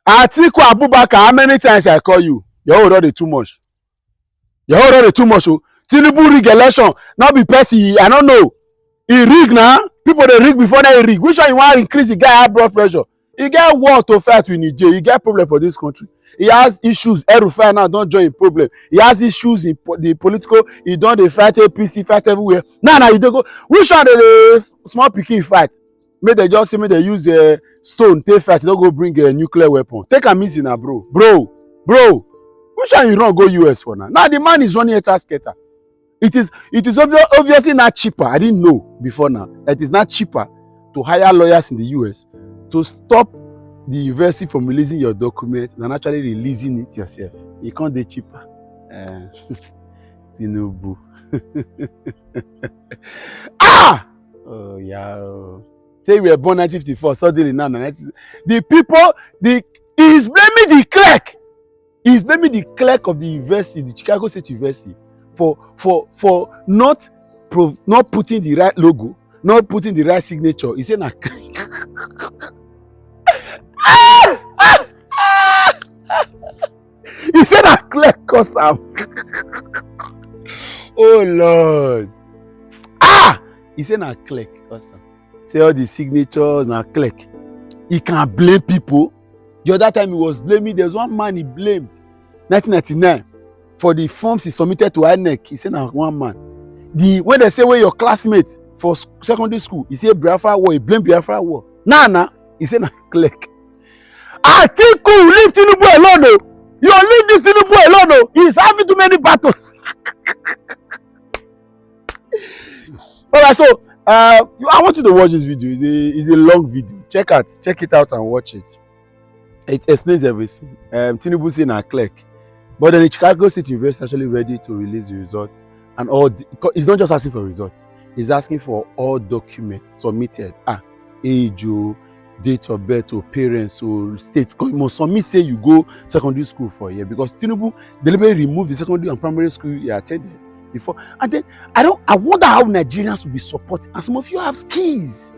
Atiku Abubakar, how many times I call you? Your hold on too much. Your hold on too much. Oh. Tinubu rig election, not be person. I don't know. He rig now. People they rig before they rig. Which one you want to increase the guy high blood pressure? He get war to fight with Niger. He get problem for this country. He has issues. Erufai now don't join problem. He has issues in the political. He don't dey fight APC, fight everywhere. Now you don't go. Which one the small pikin fight? Make they just see me they use a stone take fight. Don't go bring a nuclear weapon. Take am easy now, bro. Bro. Which one you run go US for now? Now the man is running a skater. It is obviously not cheaper. I didn't know before now. It is not cheaper to hire lawyers in the US to stop the university from releasing your document than actually releasing it yourself. It can't be cheaper. Tinubu. Ah! Oh yeah. Say we were born 1954, suddenly now. The people, he's blaming the clerk. He's blaming the clerk of the university, the Chicago State University, for not putting the right logo, not putting the right signature. He said, "Na." He said, "Na clerk cause am." Oh Lord! He said, "Na clerk cause am." Say all the signatures na clerk. He can blame people. The other time he was blaming, there's one man he blamed, 1999, for the forms he submitted to INEC. He said, "Na one man." When they say, "Where your classmates for secondary school," he said, "Biafra war." He blamed Biafra war. Nah. He said, "Na clerk." Atiku, leave Tinubu alone. Oh. You leave this Tinubu alone. Oh. He's having too many battles. Alright, so I want you to watch this video. It's a long video. Check it out and watch it. It explains everything. Tinubu saying a clerk, but then the Chicago State University is actually ready to release the results, and it's not just asking for results. It's asking for all documents submitted. Age, date of birth, or parents, or state. You must submit. Say you go secondary school for a year, because Tinubu deliberately removed the secondary and primary school you attended before. And then I wonder how Nigerians will be supporting. And some of you have skills.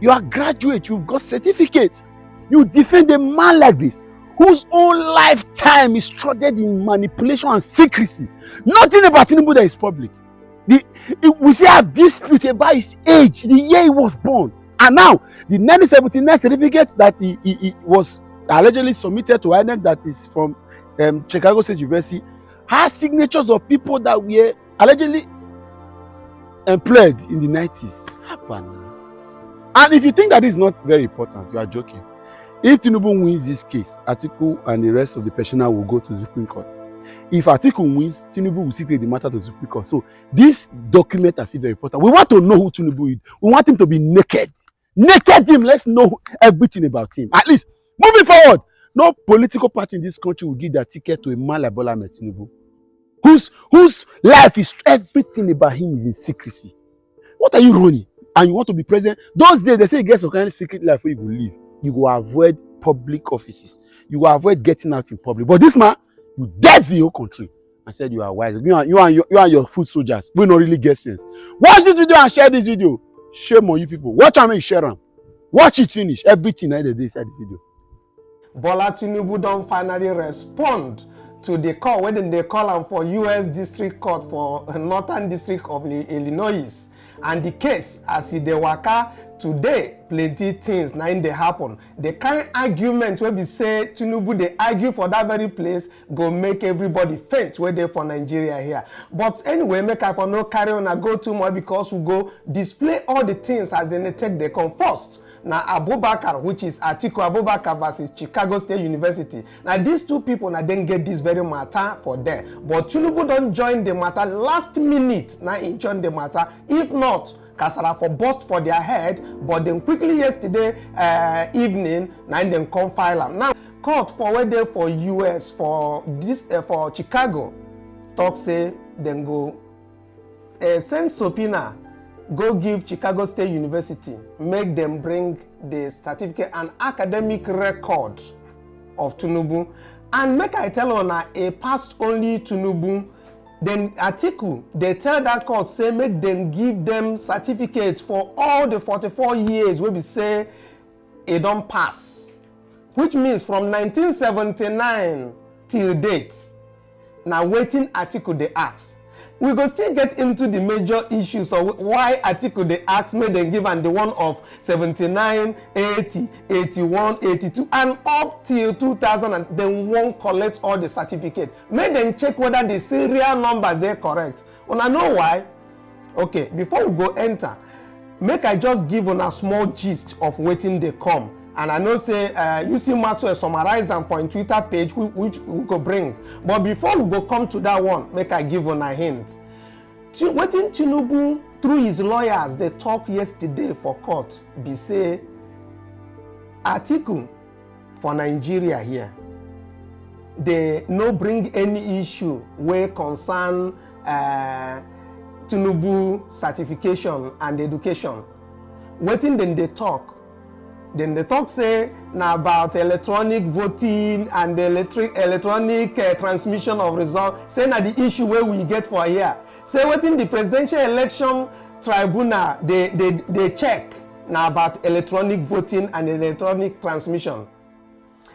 You are graduate. You've got certificates. You defend a man like this, whose whole lifetime is shrouded in manipulation and secrecy. Nothing about Tinubu that is public. We still have dispute about his age, the year he was born. And now, the 1979 certificate that he was allegedly submitted to INEC, that is from Chicago State University, has signatures of people that were allegedly employed in the 90s. And if you think that is not very important, you are joking. If Tinubu wins this case, Atiku and the rest of the petitioner will go to the Supreme Court. If Atiku wins, Tinubu will still take the matter to the Supreme Court. So this document is very important. We want to know who Tinubu is. We want him to be naked. Naked him. Let's know everything about him. At least moving forward, no political party in this country will give their ticket to a man like Bola Ahmed Tinubu, whose life is, everything about him is in secrecy. What are you running? And you want to be president? Those days they say you get some kind of secret life where you will live. You will avoid public offices. You will avoid getting out in public. But this man, you dead the whole country and said you are wise. You and your foot soldiers will not really get sense. Watch this video and share this video. Shame on you people. Watch how many share them. Watch it finish. Everything that they inside the video. Bola Tinubu don finally respond to the call when they call am for US District Court for Northern District of Illinois. And the case, as e dey waka today, plenty things na im dey happen. The kind argument wey be say Tinubu dey argue for that very place go make everybody faint wey dey for Nigeria here. But anyway, make I for no carry on go too much, because we go display all the things as they take dey come first. Now Abubakar, which is Atiku Abubakar versus Chicago State University. Now these two people now didn't get this very matter for them. But Tinubu don't join the matter last minute. Now he join the matter. If not, Kasara for bust for their head. But then quickly yesterday evening, now them come file them. Now court for where they for US for this for Chicago talk say then go send subpoena. Go give Chicago State University, make them bring the certificate and academic record of Tinubu. And make I tell on a past only Tinubu, then Atiku, they tell that court, say make them give them certificates for all the 44 years where we say it don't pass. which means from 1979 till date. Now waiting article they ask. We go still get into the major issues of why article they ask made them give and the one of 79, 80, 81, 82 and up till 2000 and then won't collect all the certificate. Make them check whether the serial number they correct. Una know why? Okay, before we go enter, make I just give on a small gist of waiting they come. And I know say you see Maxwell summarize them for in Twitter page which we go bring. But before we go come to that one, make I give on a hint. Waiting Tinubu through his lawyers, they talk yesterday for court, be say article for Nigeria here. They no bring any issue where concern Tinubu certification and education. Waiting then they talk. Then the talk say now about electronic voting and the electronic transmission of results. Say now the issue where we get for here. Say within the presidential election tribunal they check now about electronic voting and electronic transmission.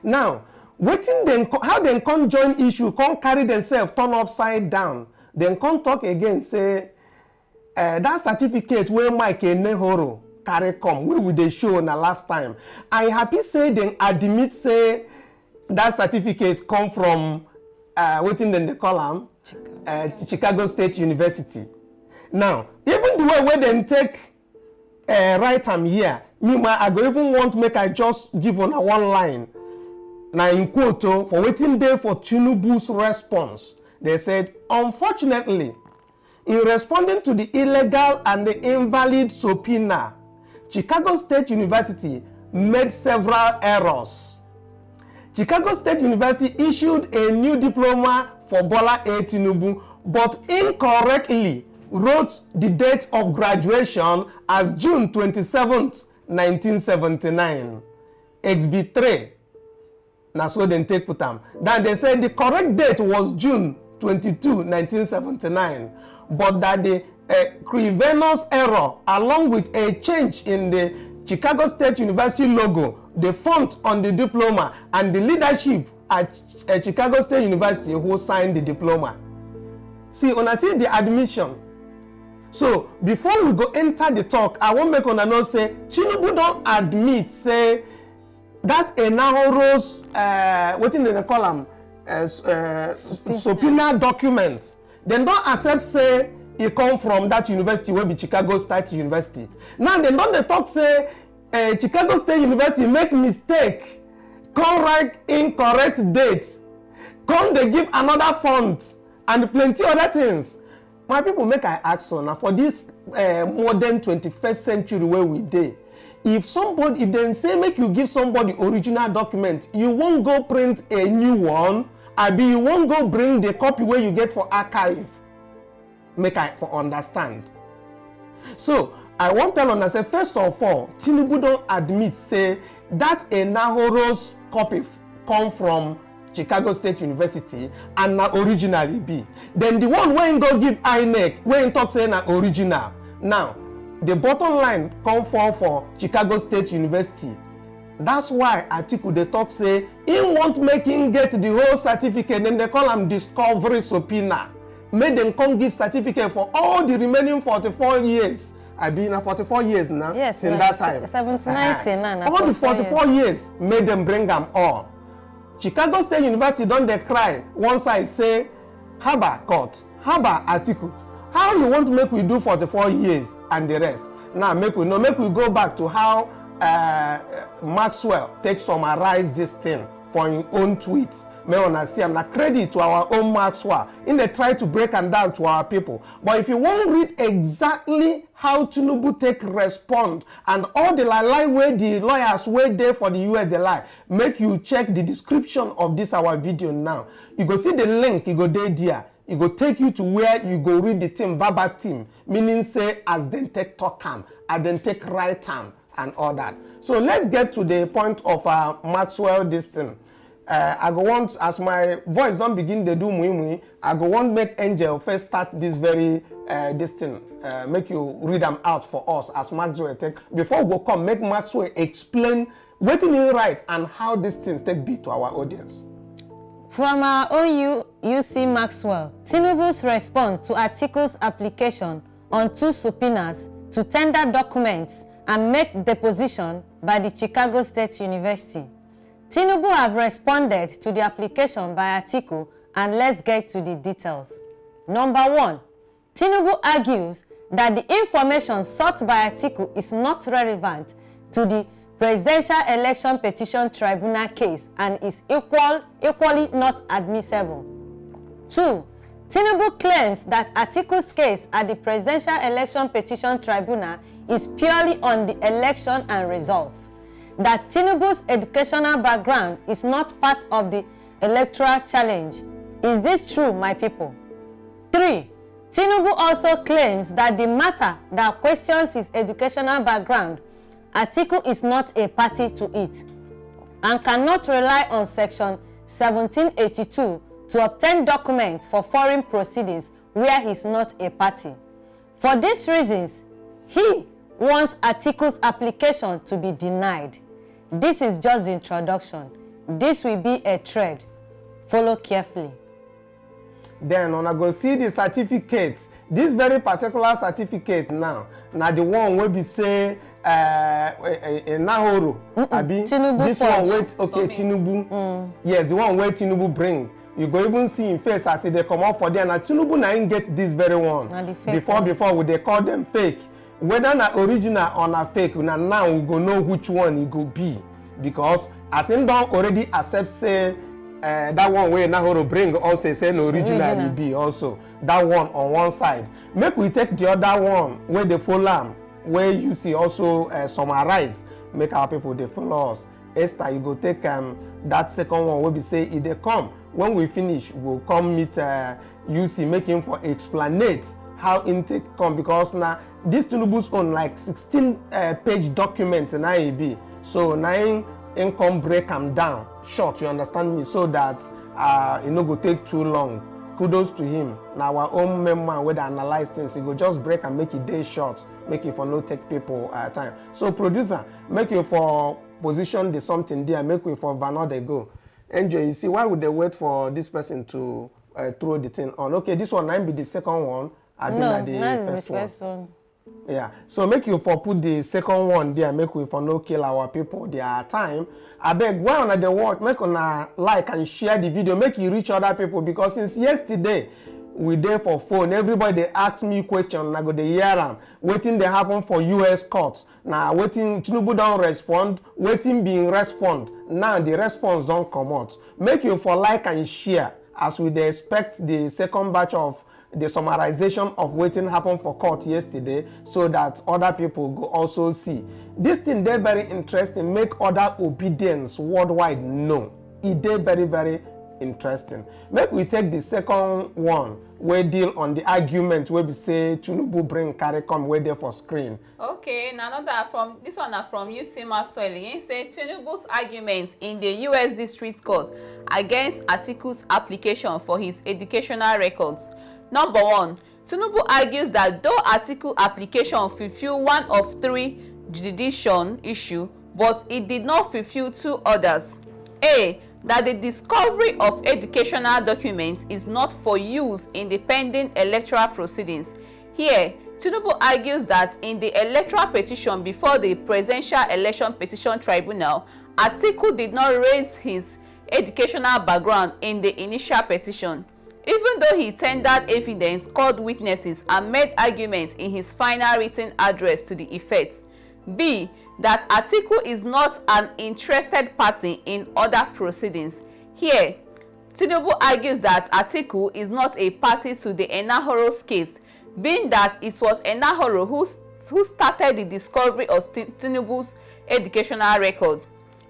Now, waiting then how they can join issue, can carry themselves turn upside down. Then can talk again say that certificate where Mike Enehoro carry come wey we dey show na last time. I happy say dem admit say that certificate come from wetin dem dey call am Chicago State University. Now even the way wey dem take write am here, I go even want make I just give una one line na in quote for wetin dey for Tinubu's response. They said, unfortunately, in responding to the illegal and the invalid subpoena, Chicago State University made several errors. Chicago State University issued a new diploma for Bola A. Tinubu, but incorrectly wrote the date of graduation as June 27th, 1979. Exhibit 3. Now so they take put them. Then they said the correct date was June 22, 1979, but that the grievous error along with a change in the Chicago State University logo, the font on the diploma, and the leadership at Chicago State University who signed the diploma. See, when I see the admission, so before we go enter the talk, I want make una know say Tinubu don't admit say that Enahoro's what in they call them subpoena document. They don't accept say e come from that university wey be Chicago State University. Now they don't talk say Chicago State University make mistake, come write incorrect date, come they give another font and plenty other things. My people, make I ask so now for this modern 21st century where we dey, if they say make you give somebody original document, you won't go print a new one, abi you won't go bring the copy where you get for archive. Make I for understand. So I want tell una say first of all, Tinubu don't admit say that Enahoro's copy come from Chicago State University and na originally be. Then the one when go give INEC, when talk say na original. Now the bottom line come for Chicago State University. That's why article they talk say he want make him get the whole certificate. Then they call him discovery subpoena. Make them come give certificate for all the remaining 44 years. I've been 44 years now. Yes, since that time. 79. All the 44 years made them bring them all. Chicago State University don't they cry once I say Haba court, Haba article. How you want to make we do 44 years and the rest? Now make we go back to how Maxwell take summarize this thing for his own tweet. May wanna see I'm not credit to our own Maxwell in the try to break them down to our people. But if you want to read exactly how Tinubu take respond and all the lie where the lawyers were there for the US they lie, make you check the description of this our video now. You go see the link, you go there. It go take you to where you go read the thing verbatim, meaning say as then take talk am, as then take write am and all that. So let's get to the point of Maxwell this thing. I go want, as my voice don't begin to do mui, I go want make Angel first start this very this thing, make you read them out for us as Maxwell take. Before we go come, make Maxwell explain Wetin he write and how these things take be to our audience. From our own UC Maxwell, Tinubu's response to Atiku's application on 2 subpoenas to tender documents and make deposition by the Chicago State University. Tinubu have responded to the application by Atiku, and let's get to the details. Number 1, Tinubu argues that the information sought by Atiku is not relevant to the Presidential Election Petition Tribunal case and is equally not admissible. 2. Tinubu claims that Atiku's case at the Presidential Election Petition Tribunal is purely on the election and results, that Tinubu's educational background is not part of the electoral challenge. Is this true, my people? 3. Tinubu also claims that the matter that questions his educational background, Atiku is not a party to it and cannot rely on Section 1782 to obtain documents for foreign proceedings where he is not a party. For these reasons, he wants Atiku's application to be denied. This is just the introduction. This will be a thread. Follow carefully. Then when I go see the certificate, this very particular certificate now the one wey be say Nahoro abi Tinubu this forge. one wait okay Tinubu yes, the one wey Tinubu bring, you go even see him face as they come out for there. Na Tinubu na him get this very one. Before we dey call them fake, whether na original or na fake, na now we go know which one e go be, because as him don already accept say that one wey Nahoro bring also say no original e be also that one on one side. Make we take the other one wey dey follow am, where you see also summarize, make our people dey follow us. Esther, you go take that second one wey be say e dey come. When we finish, we'll come meet UC, make him for explanate how intake come, because now this Tinubu's own like 16 page document na e be. So now him come break am down short, you understand me, so that e no go take too long. Kudos to him. Now our own member wey dey analyze things, he go just break and make it day short, make it for no take people time. So producer, make you for position the something there, make we for Vano they go. Enjoy. You see, why would they wait for this person to throw the thing on? Okay, this one might be the second one. I think that the first one. Yeah, so make you for put the second one there, make we for no kill our people their time. I beg, while on the watch, make on like and share the video, make you reach other people, because since yesterday we there for phone, everybody they ask me question, and I go the hear am. Waiting they happen for US courts. Now waiting Tinubu don't respond, waiting being respond. Now the response don't come out. Make you for like and share, as we they expect the second batch of the summarization of waiting happened for court yesterday, so that other people go also see. This thing they very interesting, make other obedience worldwide know. It they very, very interesting. Make we take the second one, where deal on the argument where we say Tinubu bring carry come where there for screen. Okay, now another from this one are from UC Maxwell. He say Tinubu's arguments in the US District Court against Atiku's application for his educational records. Number 1, Tinubu argues that though Atiku application fulfill one of 3 jurisdiction issue, but it did not fulfill 2 others. A, that the discovery of educational documents is not for use in the pending electoral proceedings. Here, Tinubu argues that in the electoral petition before the Presidential Election Petition Tribunal, Atiku did not raise his educational background in the initial petition, even though he tendered evidence, called witnesses, and made arguments in his final written address to the effect. B, that Atiku is not an interested party in other proceedings. Here, Tinubu argues that Atiku is not a party to the Enahoro's case, being that it was Enahoro who started the discovery of Tinubu's educational record.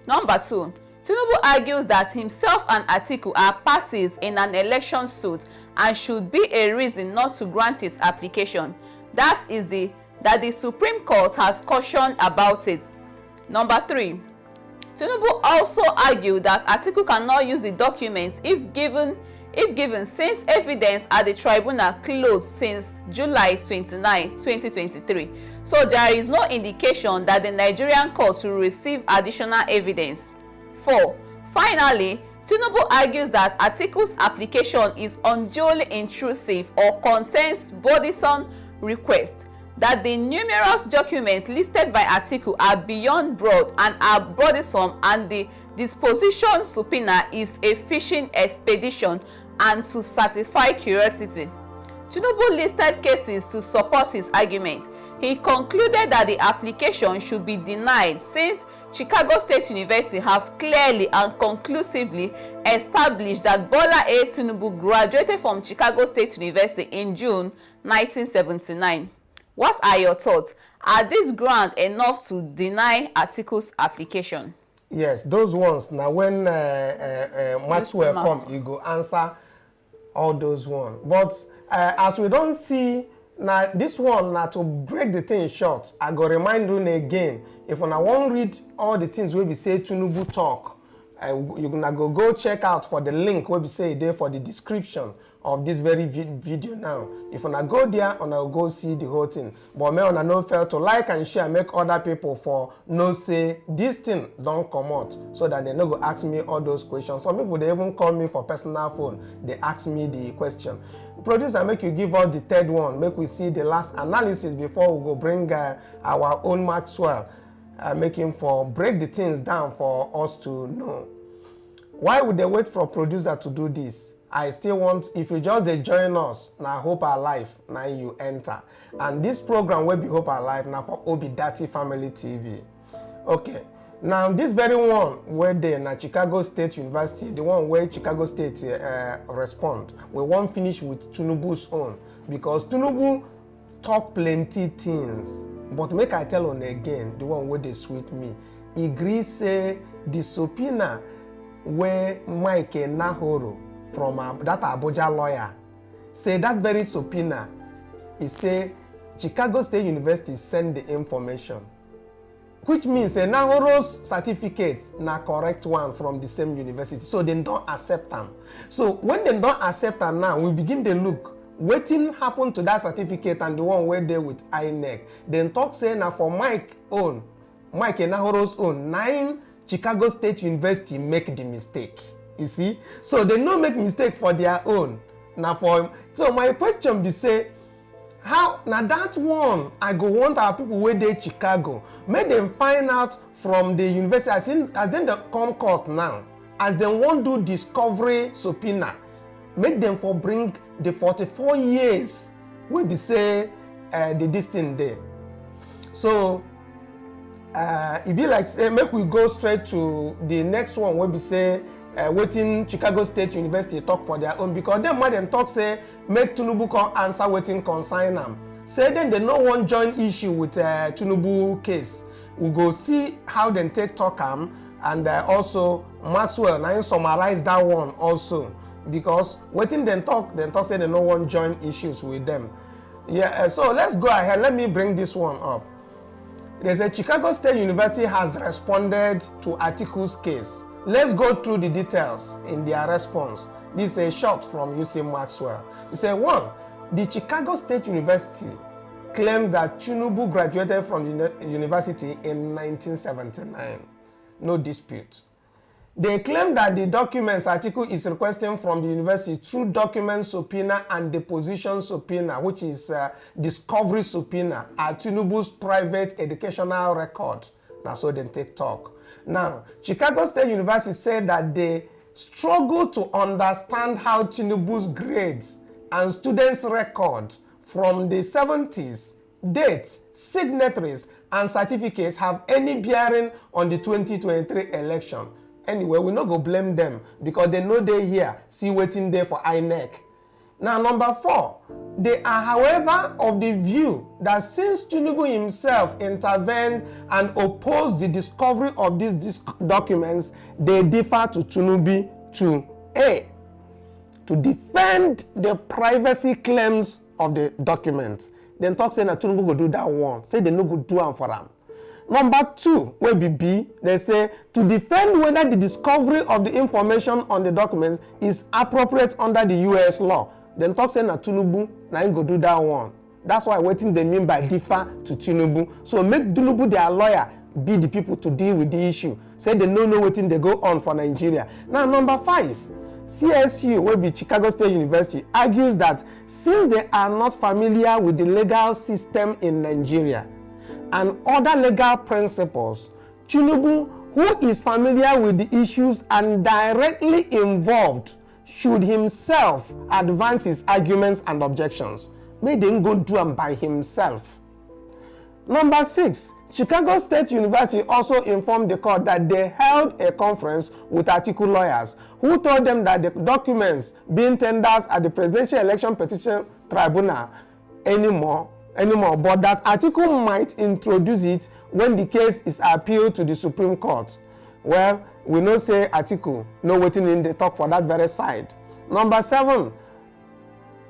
Number 2, Tinubu argues that himself and Atiku are parties in an election suit and should be a reason not to grant his application. That the Supreme Court has cautioned about it. Number 3, Tinubu also argued that Atiku cannot use the documents if given since evidence at the tribunal closed since July 29, 2023. So there is no indication that the Nigerian court will receive additional evidence. 4. Finally, Tinubu argues that Atiku's application is unduly intrusive or contains burdensome requests, that the numerous documents listed by Atiku are beyond broad and are burdensome, and the disposition subpoena is a fishing expedition and to satisfy curiosity. Tinubu listed cases to support his argument. He concluded that the application should be denied since Chicago State University have clearly and conclusively established that Bola A. Tinubu graduated from Chicago State University in June 1979. What are your thoughts? Are these grounds enough to deny Atiku's application? Yes, those ones. Now when Maxwell come, you go answer all those ones. But as we don't see now this one, now to break the thing short, I go remind you again, if I won't read all the things where we say Tinubu talk, you're gonna go check out for the link where we say there for the description of this very video now. If I go there, and I'll go see the whole thing. But me on no fail to like and share, make other people for no say this thing don't come out, so that they no go ask me all those questions. Some people they even call me for personal phone. They ask me the question. Producer, make you give us the third one. Make we see the last analysis before we go bring our own Maxwell. Make him for break the things down for us to know. Why would they wait for producer to do this? I still want, if you just join us, now Hope Alive, now you enter. And this program will be Hope Alive now for Obi Dati Family TV. Okay. Now this very one where they na Chicago State University, the one where Chicago State respond, we won't finish with Tinubu's own, because Tinubu talk plenty things. But make I tell on again, the one where they sweet me. He agree say the subpoena where Mike Nahoro from that Abuja lawyer say that very subpoena, he say Chicago State University send the information, which means Nahoro's certificate na correct one from the same university, so they don't accept them. So when they don't accept them now, we begin to look wetin happen to that certificate and the one where they with INEC. Then talk say na for Mike Nahoro's own 9 Chicago State University make the mistake. You see, so they no make mistake for their own. Now for so my question be say, how now that one I go want our people where they Chicago make them find out from the university as then the come court now, as they won't do discovery subpoena, make them for bring the 44 years we be say the distance there. So it be like say make we go straight to the next one where we say waiting Chicago State University talk for their own, because them more than talk say make Tinubu come answer waiting consign them. Say then they no one join issue with Tinubu case. We go see how they take talk and also Maxwell now summarize that one also, because waiting then talk say they no one join issues with them. Yeah, so let's go ahead. Let me bring this one up. There's a Chicago State University has responded to Atiku's case. Let's go through the details in their response. This is a shot from UC Maxwell. It said, 1. The Chicago State University claims that Tinubu graduated from the university in 1979. No dispute. They claim that the documents Atiku is requesting from the university through document subpoena and deposition subpoena, which is discovery subpoena, are Tinubu's private educational record. That's so they take talk. Now, Chicago State University said that they struggle to understand how Tinubu's grades and students' record from the 70s, dates, signatories, and certificates have any bearing on the 2023 election. Anyway, we no go blame them because they know they here, see waiting there for INEC. Now, number 4, they are, however, of the view that since Tinubu himself intervened and opposed the discovery of these documents, they differ to Tinubu to A, to defend the privacy claims of the documents. Then talk saying that Tinubu go do that one. Say they no go do one for them. Number 2, will be B, they say to defend whether the discovery of the information on the documents is appropriate under the US law. Then talk saying that Tinubu now go do that one. That's why wetin they mean by differ to Tinubu. So make Tinubu their lawyer be the people to deal with the issue. Say they no know wetin dey go on for Nigeria. Now number 5, CSU, wey be Chicago State University, argues that since they are not familiar with the legal system in Nigeria and other legal principles, Tinubu, who is familiar with the issues and directly involved, should himself advance his arguments and objections. Make dem go do am by himself. Number 6, Chicago State University also informed the court that they held a conference with Atiku lawyers who told them that the documents being tendered at the Presidential Election Petition Tribunal anymore, but that Atiku might introduce it when the case is appealed to the Supreme Court. Well, we know say Atiku know wetin in the talk for that very side. Number 7,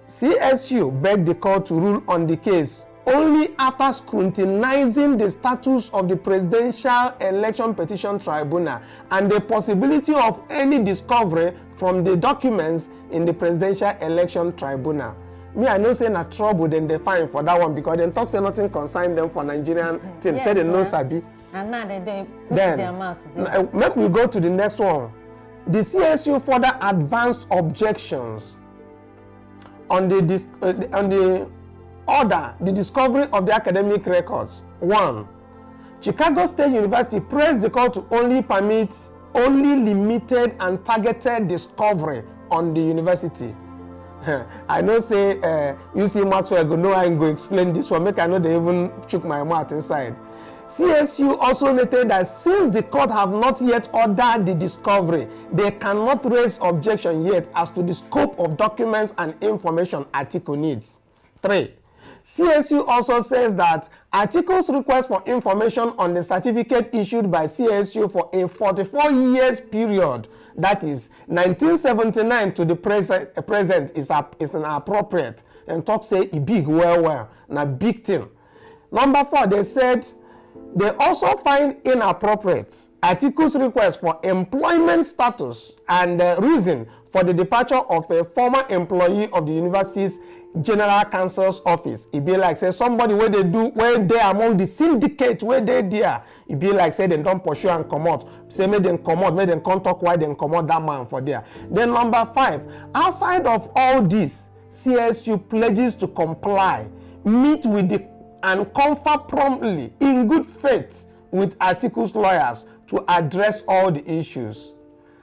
CSU begged the court to rule on the case only after scrutinizing the status of the Presidential Election Petition Tribunal and the possibility of any discovery from the documents in the Presidential Election Tribunal. Me, I know say na trouble then they find for that one because dem talk say nothing concern them for Nigerian things. Yes, say they no sabi. And now they put their mouth there. Make we go to the next one. The CSU further advanced objections on the order, the discovery of the academic records. 1, Chicago State University pressed the court to only permit limited and targeted discovery on the university. I know say UC Maxwell go know I go explain this one. Make I know they even chook my mouth inside. CSU also noted that since the court have not yet ordered the discovery, they cannot raise objection yet as to the scope of documents and information Atiku needs. 3, CSU also says that Atiku's request for information on the certificate issued by CSU for a 44 years period, that is 1979 to the present, is inappropriate, and talk say e big well, na big thing. Number 4, they said they also find inappropriate Atiku's request for employment status and reason for the departure of a former employee of the university's general counsel's office. It be like say somebody where they among the syndicate where they there. It be like say they don't pursue and come out. Say make them come out, make them come talk why they come out that man for there. Then number 5, outside of all this, CSU pledges to comply, meet with the and confer promptly in good faith with Atiku's lawyers to address all the issues.